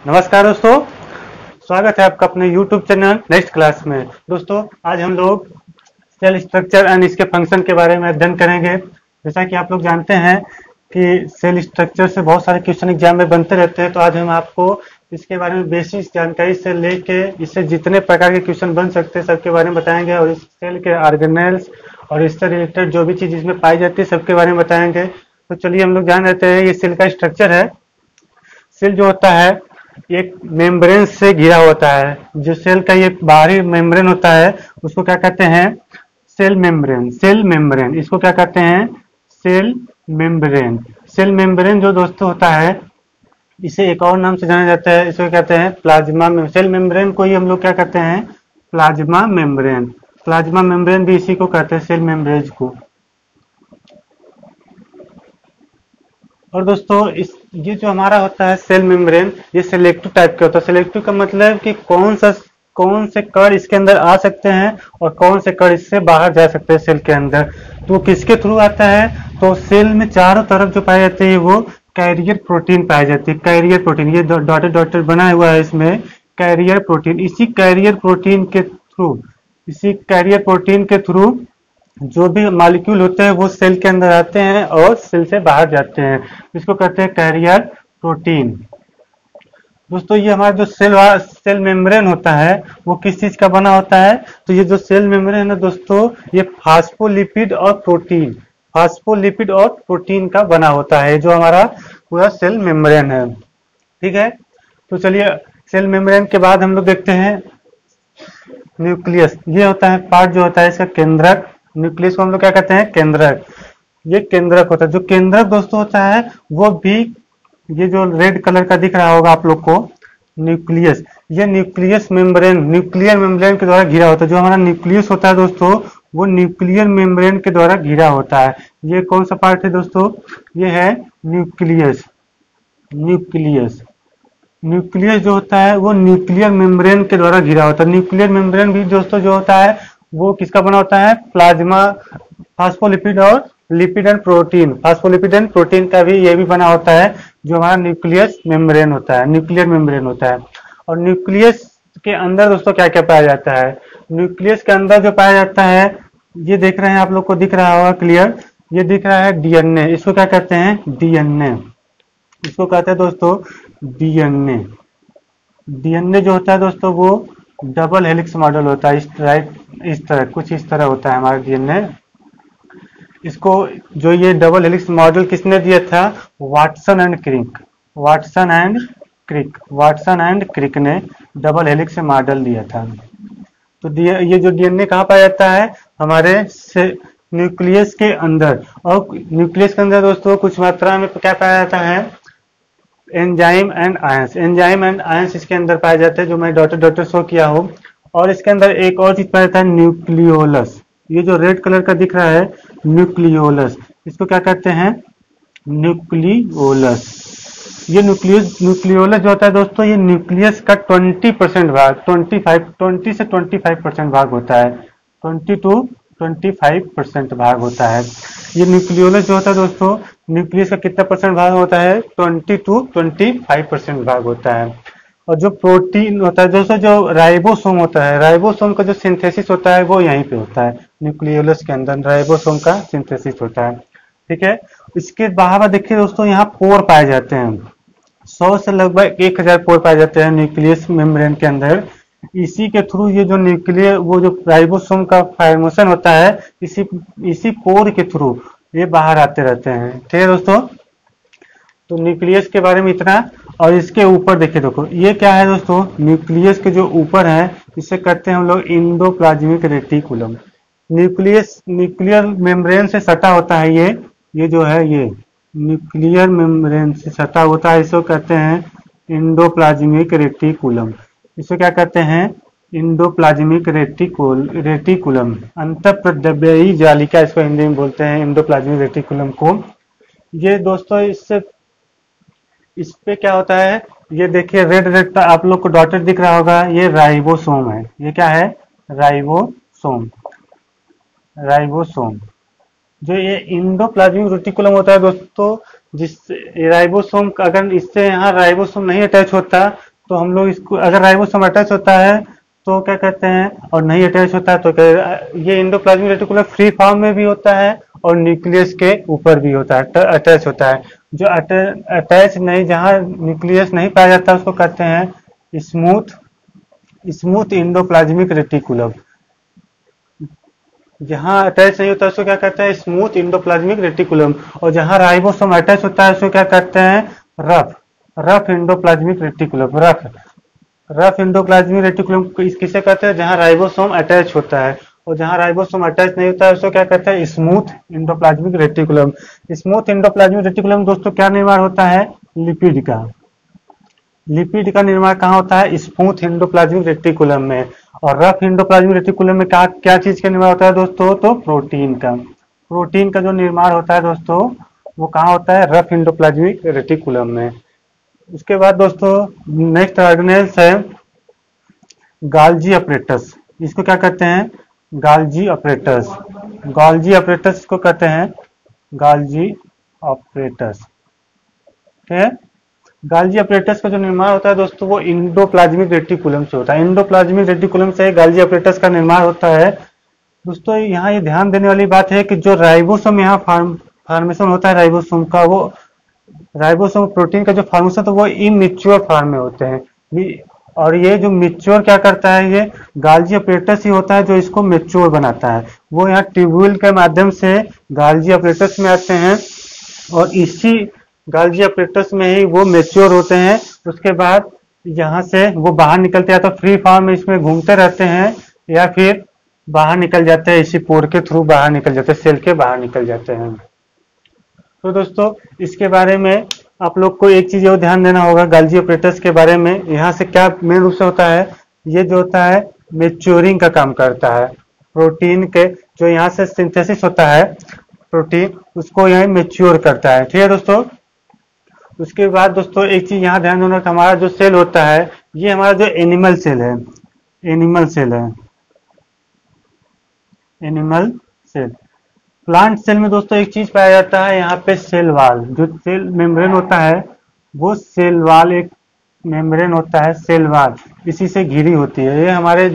नमस्कार दोस्तों, स्वागत है आपका अपने YouTube चैनल नेक्स्ट क्लास में। दोस्तों आज हम लोग सेल स्ट्रक्चर एंड इसके फंक्शन के बारे में अध्ययन करेंगे। जैसा कि आप लोग जानते हैं कि सेल स्ट्रक्चर से बहुत सारे क्वेश्चन एग्जाम में बनते रहते हैं, तो आज हम आपको इसके बारे में बेसिक जानकारी से लेके इससे जितने प्रकार के क्वेश्चन बन सकते हैं सबके बारे में बताएंगे, और इस सेल के ऑर्गेनेल्स और इससे रिलेटेड जो भी चीज इसमें पाई जाती है सबके बारे में बताएंगे। तो चलिए हम लोग जान लेते हैं ये सेल का स्ट्रक्चर है। सेल जो होता है एक मेम्ब्रेन से घिरा होता है। जो सेल का ये बाहरी मेम्ब्रेन होता है उसको क्या कहते हैं? Cell membrane. सेल मेम्ब्रेन इसको क्या कहते हैं? Cell membrane. सेल मेम्ब्रेन जो दोस्तों होता है इसे एक और नाम से जाना जाता है, इसको कहते हैं प्लाज्मा। सेल मेम्ब्रेन को ही हम लोग क्या कहते हैं? Plasma membrane. प्लाज्मा मेम्ब्रेन भी इसी को कहते हैं, सेल मेम्ब्रेन को। और दोस्तों ये जो हमारा होता है सेल मेम्ब्रेन, ये सिलेक्टिव टाइप का होता है। सिलेक्टिव का मतलब कि कौन से कण इसके अंदर आ सकते हैं और कौन से कण इससे बाहर जा सकते हैं सेल के अंदर। तो किसके थ्रू आता है? तो सेल में चारों तरफ जो पाए जाते हैं वो कैरियर प्रोटीन पाई जाती है। कैरियर प्रोटीन, ये डॉटेड डॉटेड बना हुआ है इसमें, कैरियर प्रोटीन। इसी कैरियर प्रोटीन के थ्रू जो भी मॉलिक्यूल होते हैं वो सेल के अंदर आते हैं और सेल से बाहर जाते हैं। इसको कहते हैं कैरियर प्रोटीन। दोस्तों ये हमारा जो सेल मेम्ब्रेन होता है वो किस चीज का बना होता है? तो ये जो सेल मेम्ब्रेन है ना दोस्तों, ये फास्फोलिपिड और प्रोटीन का बना होता है, जो हमारा पूरा सेल मेम्ब्रेन है। ठीक है, तो चलिए सेल मेम्ब्रेन के बाद हम लोग देखते हैं न्यूक्लियस। ये होता है पार्ट जो होता है इसका केंद्रक। न्यूक्लियस को हम लोग क्या कहते हैं? केंद्रक। ये केंद्रक होता है। जो केंद्रक दोस्तों होता है वो भी ये जो रेड कलर का दिख रहा होगा आप लोग को, न्यूक्लियस। ये न्यूक्लियर मेम्ब्रेन के द्वारा घिरा होता है। जो हमारा न्यूक्लियस होता है दोस्तों वो न्यूक्लियर मेम्ब्रेन के द्वारा घिरा होता है। ये कौन सा पार्ट है दोस्तों? ये है न्यूक्लियस। न्यूक्लियस जो होता है वो न्यूक्लियर मेम्ब्रेन के द्वारा घिरा होता है। न्यूक्लियर मेम्ब्रेन भी दोस्तों जो होता है वो किसका बना होता है? प्लाज्मा, फास्फोलिपिड और lipid and protein. Phospholipid and protein का भी ये भी बना होता है, जो हमारा न्यूक्लियर मेम्ब्रेन होता है। और न्यूक्लियस के अंदर दोस्तों क्या क्या पाया जाता है? न्यूक्लियस के अंदर जो पाया जाता है ये देख रहे हैं आप लोग को, दिख रहा होगा क्लियर। ये दिख रहा है डीएनए। इसको क्या कहते हैं? डीएनए। इसको कहते हैं दोस्तों डीएनए। डीएनए जो होता है दोस्तों वो डबल हेलिक्स मॉडल होता है। कुछ इस तरह होता है हमारा डीएनए। इसको जो ये डबल हेलिक्स मॉडल किसने दिया था? वाटसन एंड क्रिक ने डबल हेलिक्स मॉडल दिया था। तो ये जो डीएनए कहाँ पाया जाता है? हमारे न्यूक्लियस के अंदर। और न्यूक्लियस के अंदर दोस्तों कुछ मात्रा में क्या पाया जाता है? एंजाइम एंड आयंस इसके अंदर पाए जाते हैं, जो मैं डॉटर शो किया हूँ। और इसके अंदर एक और चीज पाया जाता है, न्यूक्लियोलस। ये जो रेड कलर का दिख रहा है न्यूक्लियोलस, इसको क्या कहते हैं? न्यूक्लियोलस। ये न्यूक्लियोलस जो होता है दोस्तों, ये न्यूक्लियस का 20% भाग, 20 से 25% भाग होता है। 20 to 25% भाग होता है। ये न्यूक्लियोलस जो होता है दोस्तों, न्यूक्लियस का कितना परसेंट भाग होता है? 20 to 25% भाग होता है। और जो प्रोटीन होता है दोस्तों, जो राइबोसोम होता है, राइबोसोम का जो सिंथेसिस होता है वो यहीं पे होता है। न्यूक्लियोलस के अंदर राइबोसोम का सिंथेसिस होता है। ठीक है, इसके बाहर देखिए दोस्तों यहाँ पोर पाए जाते हैं। 100 से लगभग 1000 पोर पाए जाते हैं न्यूक्लियस मेम्ब्रेन के अंदर। इसी के थ्रू ये जो वो जो राइबोसोम का फॉर्मेशन होता है, इसी पोर के थ्रू ये बाहर आते रहते हैं। ठीक है दोस्तों, तो न्यूक्लियस के बारे में इतना। और इसके ऊपर देखिए, देखो ये क्या है दोस्तों? न्यूक्लियस के जो ऊपर है इसे कहते हैं हम लोग इंडोप्लाज्मिक रेटिकुलम। न्यूक्लियर मेम्ब्रेन से सटा होता है ये जो है ये न्यूक्लियर मेम्ब्रेन से सटा होता है, इसको कहते हैं इंडोप्लाज्मिक रेटिकुलम। इसे क्या कहते हैं? Endoplasmic reticulum. अंतःप्रद्रव्यी जालिका इसको हिंदी में बोलते हैं, इंडोप्लाज्मिक रेटिकुलम को। ये दोस्तों इस पे क्या होता है? ये देखिए रेड आप लोग को डॉटेड दिख रहा होगा, ये राइबोसोम है। ये क्या है? राइबोसोम। जो ये इंडोप्लाज्मिक रेटिकुलम होता है दोस्तों, जिससे राइबोसोम अगर इससे यहाँ राइबोसोम नहीं अटैच होता तो हम लोग इसको, अगर राइबोसोम अटैच होता है तो क्या कहते हैं, और नहीं अटैच होता है तो ये एंडोप्लाज्मिक रेटिकुलम फ्री फॉर्म में भी होता है और न्यूक्लियस के ऊपर भी होता है, अटैच होता है। जो अटैच नहीं, जहाँ न्यूक्लियस नहीं पाया जाता उसको कहते हैं स्मूथ इंडोप्लाज्मिक रेटिकुलम। जहाँ अटैच नहीं होता उसको क्या कहते हैं, स्मूथ इंडोप्लाज्मिक रेटिकुलम। और जहाँ राइबोसोम अटैच होता है उसको क्या कहते हैं, rough endoplasmic reticulum. Rough endoplasmic reticulum किसे कहते हैं, जहाँ राइबोसोम अटैच होता है। और जहाँ राइबोसोम अटैच नहीं होता है उसको क्या कहते हैं, smooth endoplasmic reticulum. Smooth endoplasmic reticulum दोस्तों क्या निर्माण होता है, लिपिड का निर्माण कहाँ होता है, स्मूथ इंडोप्लाज्मिक रेटिकुलम में। और रफ इंडोप्लाज्मिक रेटिकुलम में क्या चीज का निर्माण होता है दोस्तों, तो प्रोटीन का जो निर्माण होता है दोस्तों वो कहाँ होता है, रफ इंडोप्लाज्मिक रेटिकुलम में। उसके बाद दोस्तों नेक्स्ट ऑर्गेनेल्स है गाल्जी अपरेटस। इसको क्या कहते हैं, गाल्जी अपरेटस। गाल्जी अपरेटस को कहते हैं गाल्जी अपरेटस। ठीक है। गाल्जी अपरेटस का जो निर्माण होता है दोस्तों वो इंडोप्लाज्मिक रेटिकुलम से होता है। इंडोप्लाज्मिक रेटिकुलम से गाल्जी अपरेटस का निर्माण होता है। दोस्तों यहाँ ये ध्यान देने वाली बात है कि जो राइबोसोम यहाँ फॉर्मेशन होता है राइबोसोम का, वो राइबोसोम प्रोटीन का जो फॉर्मेशन तो वो इमेच्योर फॉर्म में होते हैं। और ये जो मेच्योर क्या करता है, ये गाल्जी अपरेटस ही होता है जो इसको मेच्योर बनाता है। वो यहाँ ट्यूब्यूल के माध्यम से गाल्जी अपरेटस में आते हैं और इसी गाल्जी अपरेटस में ही वो मेच्योर होते हैं। उसके बाद यहाँ से वो बाहर निकलते हैं, तो फ्री फॉर्म में इसमें घूमते रहते हैं या फिर बाहर निकल जाते हैं, इसी पोर के थ्रू बाहर निकल जाते हैं, सेल के बाहर निकल जाते हैं। तो दोस्तों इसके बारे में आप लोग को एक चीज और ध्यान देना होगा गाल्जी अपरेटस के बारे में। यहाँ से क्या मेन रूप से होता है, ये जो होता है मेच्योरिंग का काम करता है। प्रोटीन के जो यहाँ से सिंथेसिस होता है प्रोटीन, उसको यहाँ मेच्योर करता है। ठीक है दोस्तों। उसके बाद दोस्तों एक चीज यहाँ ध्यान देना, हमारा जो सेल होता है ये हमारा जो एनिमल सेल है, एनिमल सेल। प्लांट सेल में दोस्तों एक चीज पाया जाता है, यहाँ पे सेल वाल, जो सेल मेम्ब्रेन होता है वो सेल वाल एक मेम्ब्रेन होता है, सेल वाल इसी से घिरी होती है। ये हमारे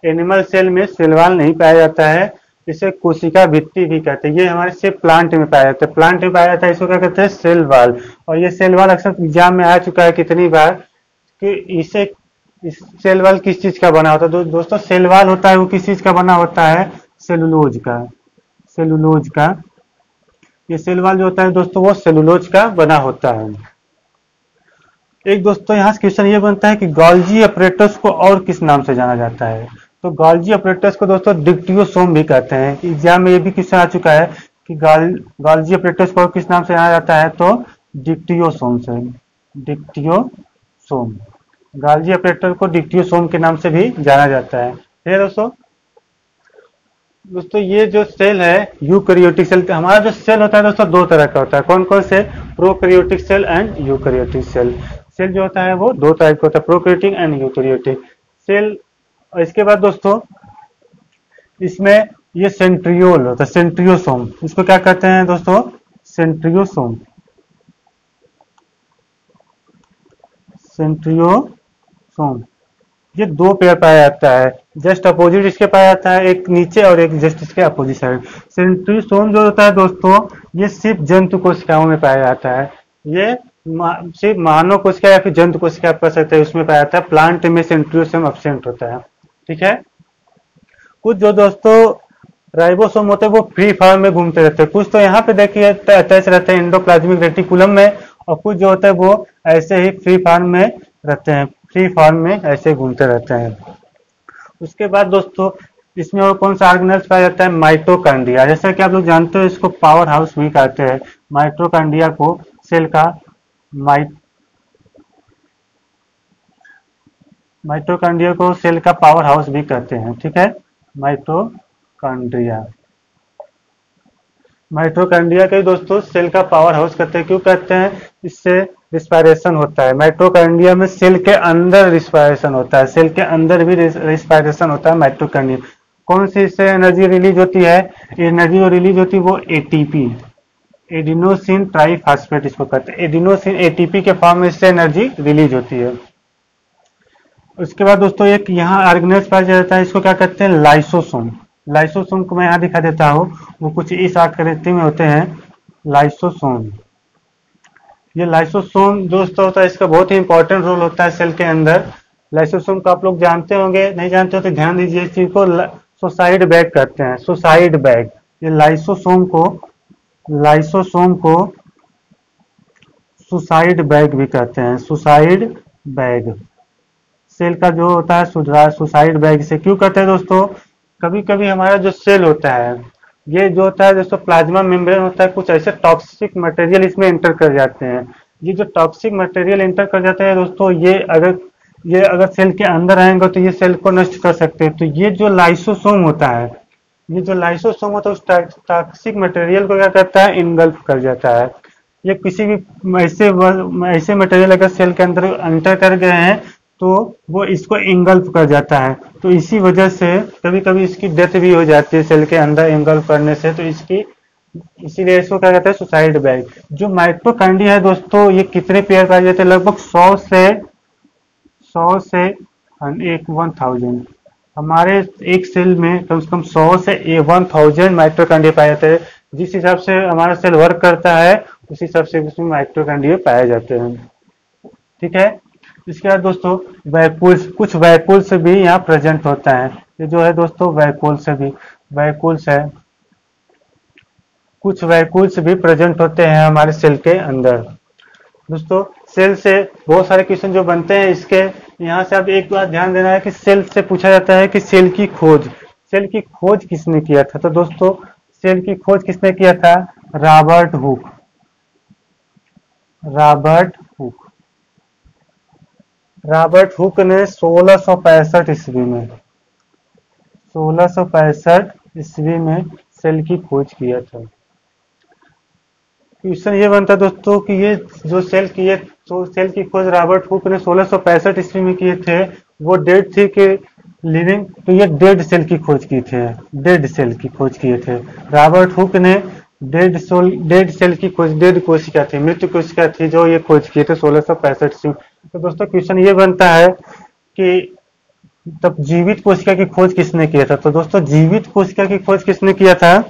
एनिमल सेल में सेल वाल नहीं पाया जाता है, इसे कोशिका भित्ति भी कहते हैं। ये हमारे सिर्फ प्लांट में पाया जाता है, प्लांट में पाया जाता है, इसको क्या कहते हैं, सेल वाल। और ये सेल वाल अक्सर एग्जाम में आ चुका है कितनी बार कि इस सेल वाल किस चीज का बना होता है। दोस्तों सेल वाल होता है वो किस चीज का बना होता है, सेलुलोज का। ये सेल वाल जो होता है दोस्तों वो सेलुलोज का बना होता है। एक दोस्तों यहाँ से क्वेश्चन ये बनता है कि गाल्जी अपरेटस को और किस नाम से जाना जाता है। तो गाल्जी अपरेटस को दोस्तों डिक्टियोसोम भी कहते हैं। एग्जाम में ये भी क्वेश्चन आ चुका है कि गाल्जी अपरेटस को किस नाम से जाना जाता है, तो डिक्टियोसोम से। डिक्टियोसोम, गाल्जी अपरेटस को डिक्टियोसोम के नाम से भी जाना जाता है। ठीक है दोस्तों ये जो सेल है यूकैरियोटिक सेल, हमारा जो सेल होता है दोस्तों दो तरह का होता है। कौन कौन से, prokaryotic cell and eukaryotic cell. Cell जो होता है वो दो टाइप का होता है, प्रोकैरियोटिक एंड यूकैरियोटिक सेल। और इसके बाद दोस्तों इसमें ये सेंट्रियोल होता है, सेंट्रियोसोम। इसको क्या कहते हैं दोस्तों, सेंट्रियोसोम। ये दो पेयर पाया जाता है, जस्ट अपोजिट इसके पाया जाता है, एक नीचे और एक जस्ट इसके अपोजिट साइड। सेंट्रियोसोम जो होता है दोस्तों ये सिर्फ जंतु कोशिकाओं में पाया जाता है। ये सिर्फ मानव कोशिका या फिर जंतु कोशिका आप कह सकते हैं उसमें पाया जाता है। प्लांट में सेंट्रियोसोम एब्सेंट होता है। ठीक है। कुछ जो दोस्तों राइबोसोम होते हैं वो फ्री फॉर्म में घूमते रहते हैं। कुछ तो यहाँ पे देखिए अटैच रहते हैं एंडोप्लाज्मिक रेटिकुलम में, और कुछ जो होते हैं वो ऐसे ही फ्री फॉर्म में रहते हैं, फ्री फॉर्म में ऐसे घूमते रहते हैं। उसके बाद दोस्तों इसमें और कौन सा ऑर्गेनेल्स पाया जाता है, माइटोकॉन्ड्रिया। जैसा कि आप लोग जानते हो इसको पावर हाउस भी कहते हैं। माइटोकॉन्ड्रिया को सेल का माइटोकॉन्ड्रिया को सेल का पावर हाउस भी कहते हैं। ठीक है। माइटोकॉन्ड्रिया के दोस्तों सेल का पावर हाउस कहते हैं। क्यों कहते हैं, इससे रिस्पायरेशन होता है। माइटोकॉन्ड्रिया में सेल के अंदर रिस्पायरेशन होता है, सेल के अंदर भी रिस्पायरेशन होता है माइटोकॉन्ड्रिया। कौन सी इससे एनर्जी रिलीज होती है, एनर्जी जो रिलीज होती है वो एटीपी, एडिनोसिन ट्राइफॉस्फेट इसको कहते हैं। एडिनोसिन एटीपी के फॉर्म में इससे एनर्जी रिलीज होती है। उसके बाद दोस्तों एक यहाँ ऑर्गेनेज पाया जाता है, इसको क्या कहते हैं, लाइसोसोम। लाइसोसोम को मैं यहाँ दिखा देता हूँ, वो कुछ इस आकृति में होते हैं, लाइसोसोम। ये लाइसोसोम दोस्तों होता है, इसका बहुत ही इंपॉर्टेंट रोल होता है सेल के अंदर। लाइसोसोम को आप लोग जानते होंगे, नहीं जानते हो तो ध्यान दीजिए इस चीज को। सुसाइड बैग कहते हैं, सुसाइड बैग। ये लाइसोसोम को सुसाइड बैग भी कहते हैं, सुसाइड बैग। सेल का जो होता है सुसाइड बैग से क्यों कहते हैं दोस्तों, कभी कभी हमारा जो सेल होता है, ये जो होता है दोस्तों प्लाज्मा मेम्ब्रेन होता है, कुछ ऐसे टॉक्सिक मटेरियल इसमें एंटर कर जाते हैं। ये जो टॉक्सिक मटेरियल एंटर कर जाते हैं दोस्तों, ये अगर सेल के अंदर आएंगे तो ये सेल को नष्ट कर सकते हैं। तो ये जो लाइसोसोम होता है, ये जो लाइसोसोम होता है उस टॉक्सिक मटेरियल को क्या करता है, इनगल्फ कर जाता है। ये किसी भी ऐसे मटेरियल अगर सेल के अंदर एंटर कर गए हैं तो वो इसको इंगल्फ कर जाता है। तो इसी वजह से कभी कभी इसकी डेथ भी हो जाती है सेल के अंदर इंगल्फ करने से। तो इसीलिए इसको क्या कहते हैं, सुसाइड बैग। जो माइटोकॉन्ड्रिया है दोस्तों, ये कितने पेयर पाए जाते हैं, लगभग 100 से 1000। हमारे एक सेल में कम से कम 100 से 1000 माइटोकॉन्ड्रिया पाए जाते हैं। जिस हिसाब से हमारा सेल वर्क करता है उस हिसाब से उसमें माइटोकॉन्ड्रिया पाए जाते हैं। ठीक है। इसके बाद दोस्तों वैक्यूल्स, कुछ वैक्यूल्स भी यहाँ प्रेजेंट होता है। ये जो है दोस्तों वैक्यूल्स है, कुछ वैक्यूल्स भी प्रेजेंट होते हैं हमारे सेल के अंदर। दोस्तों सेल से बहुत सारे क्वेश्चन जो बनते हैं, इसके यहाँ से आप एक बात ध्यान देना है कि सेल से पूछा जाता है कि सेल की खोज किसने किया था। तो दोस्तों सेल की खोज किसने किया था, रॉबर्ट हुक ने 1665 ईस्वी में सेल की खोज किया था। क्वेश्चन ये बनता है दोस्तों कि ये जो सेल की खोज रॉबर्ट हुक ने 1665 ईस्वी में किए थे, वो डेड थी कि लिविंग। तो ये डेड सेल की खोज किए थे। रॉबर्ट हुक ने डेड सेल की खोज, डेड कोशिका थी, मृत्यु कोशिका थी, जो ये खोज किए थे 1665 ईस्वी। तो दोस्तों क्वेश्चन ये बनता है कि तब जीवित कोशिका की खोज किसने किया था। तो दोस्तों जीवित कोशिका की खोज किसने किया था,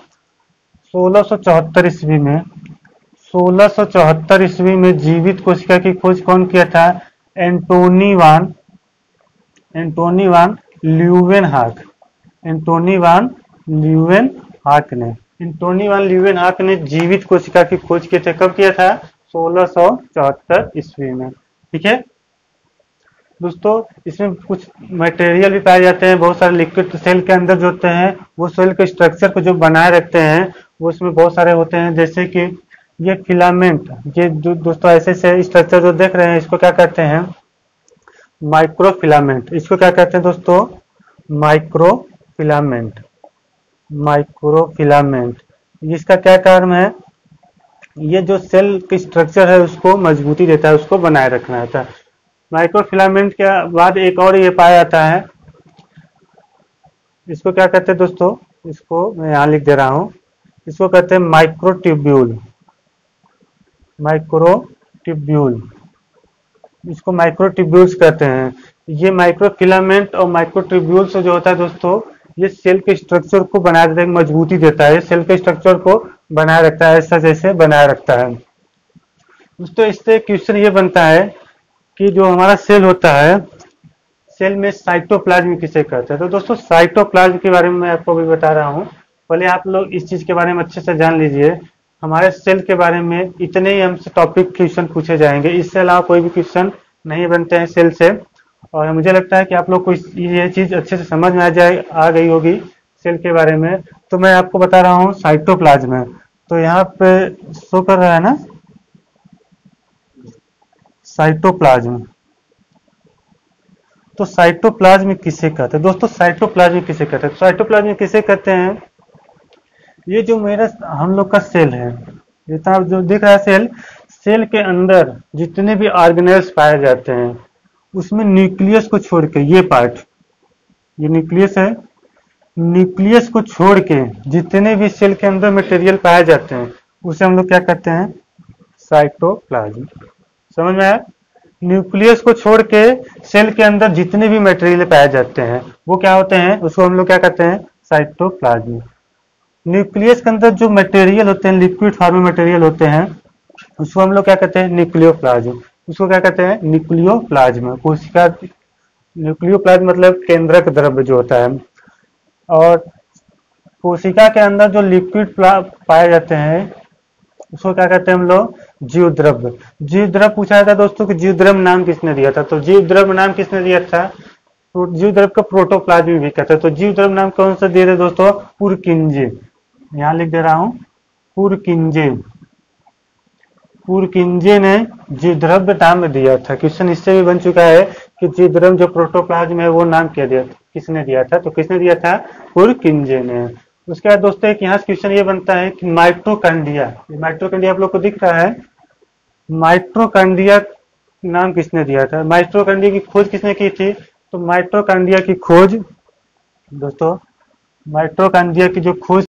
1674 ईस्वी में जीवित कोशिका की खोज कौन किया था, एंटोनी वान ल्यूवेनहाक ने जीवित कोशिका की खोज किए थे। कब किया था, 1674 ईस्वी में। ठीक है दोस्तों, इसमें कुछ मटेरियल भी पाए जाते हैं, बहुत सारे लिक्विड सेल के अंदर जो होते हैं, वो सेल के स्ट्रक्चर को जो बनाए रखते हैं, वो उसमें बहुत सारे होते हैं। जैसे कि ये फिलामेंट, ये जो दोस्तों ऐसे स्ट्रक्चर जो देख रहे हैं, इसको क्या कहते हैं, माइक्रोफिलामेंट। इसको क्या कहते हैं दोस्तों, माइक्रोफिलामेंट। इसका क्या काम है, ये जो सेल की स्ट्रक्चर है उसको मजबूती देता है, उसको बनाए रखना रहता है। माइक्रोफिलामेंट के बाद एक और ये पाया जाता है, इसको क्या कहते हैं दोस्तों, इसको मैं यहाँ लिख दे रहा हूं, इसको कहते हैं माइक्रोट्यूब्यूल। इसको माइक्रोट्यूब्यूल्स कहते हैं। ये माइक्रोफिलामेंट और माइक्रोट्यूब्यूल्स जो होता है दोस्तों, ये सेल के स्ट्रक्चर को बनाए रखने में मजबूती देता है, सेल के स्ट्रक्चर को बनाए रखता है, ऐसा जैसे बनाए रखता है दोस्तों। इससे क्वेश्चन ये बनता है कि जो हमारा सेल होता है, सेल में साइटोप्लाज्म किसे कहते हैं। तो दोस्तों साइटोप्लाज्म के बारे में मैं आपको भी बता रहा हूँ, पहले आप लोग इस चीज के बारे में अच्छे से जान लीजिए। हमारे सेल के बारे में इतने ही हमसे टॉपिक क्वेश्चन पूछे जाएंगे, इससे अलावा कोई भी क्वेश्चन नहीं बनते हैं सेल से। और मुझे लगता है कि आप लोग को ये चीज अच्छे से समझ में आ गई होगी सेल के बारे में। तो मैं आपको बता रहा हूँ साइटोप्लाज्म है, तो यहाँ पे शो कर रहा है ना, साइटोप्लाज्म। तो साइटोप्लाज्म किसे कहते हैं दोस्तों, साइटोप्लाज्म किसे कहते हैं, ये जो हम लोग का सेल है, जितना जो दिख रहा है सेल के अंदर जितने भी ऑर्गेनेल्स पाए जाते हैं, उसमें न्यूक्लियस को छोड़ के ये पार्ट, ये न्यूक्लियस है, न्यूक्लियस को छोड़ के जितने भी सेल के अंदर मटेरियल पाए जाते हैं, उसे हम लोग क्या कहते हैं, साइटोप्लाज्म। समझ में आया। न्यूक्लियस को छोड़ के सेल के अंदर जितने भी मटेरियल पाए जाते हैं वो क्या होते हैं, उसको हम लोग क्या कहते हैं, साइटोप्लाज्म। न्यूक्लियस के अंदर जो मटेरियल होते हैं, लिक्विड फॉर्म में मटेरियल होते हैं, उसको हम लोग क्या कहते हैं, न्यूक्लियोप्लाज्म। उसको क्या कहते हैं, न्यूक्लियोप्लाज्म। कोशिका, न्यूक्लियोप्लाज्म मतलब केंद्रक द्रव्य जो होता है। और कोशिका के अंदर जो लिक्विड पाए जाते हैं उसको क्या कहते हैं हम लोग, जीव द्रव्य। जीव द्रव्य पूछा जाता है दोस्तों कि जीव द्रव्य नाम किसने दिया था, तो जीव द्रव्य नाम किसने दिया था, तो जीव द्रव्य का प्रोटोप्लाज्म भी कहते हैं। तो जीव द्रव्य नाम कौन सा दिए थे दोस्तों, पुरकिंजे। यहाँ लिख दे रहा हूं, पुरकिंजे। पुरकिंजे ने जीव द्रव्य नाम दिया था। क्वेश्चन इससे भी बन चुका है कि जीव द्रव्य जो प्रोटोप्लाज्म है वो नाम क्या दिया, किसने दिया था, तो किसने दिया था, पुरकिंजे ने। उसके बाद दोस्तों एक यहाँ क्वेश्चन ये बनता है कि माइटोकॉन्ड्रिया, माइटोकॉन्ड्रिया आप लोग को दिख रहा है, माइटोकॉन्ड्रिया नाम किसने दिया था, माइटोकॉन्ड्रिया की खोज किसने की थी, तो माइटोकॉन्ड्रिया की खोज दोस्तों, माइटोकॉन्ड्रिया की जो खोज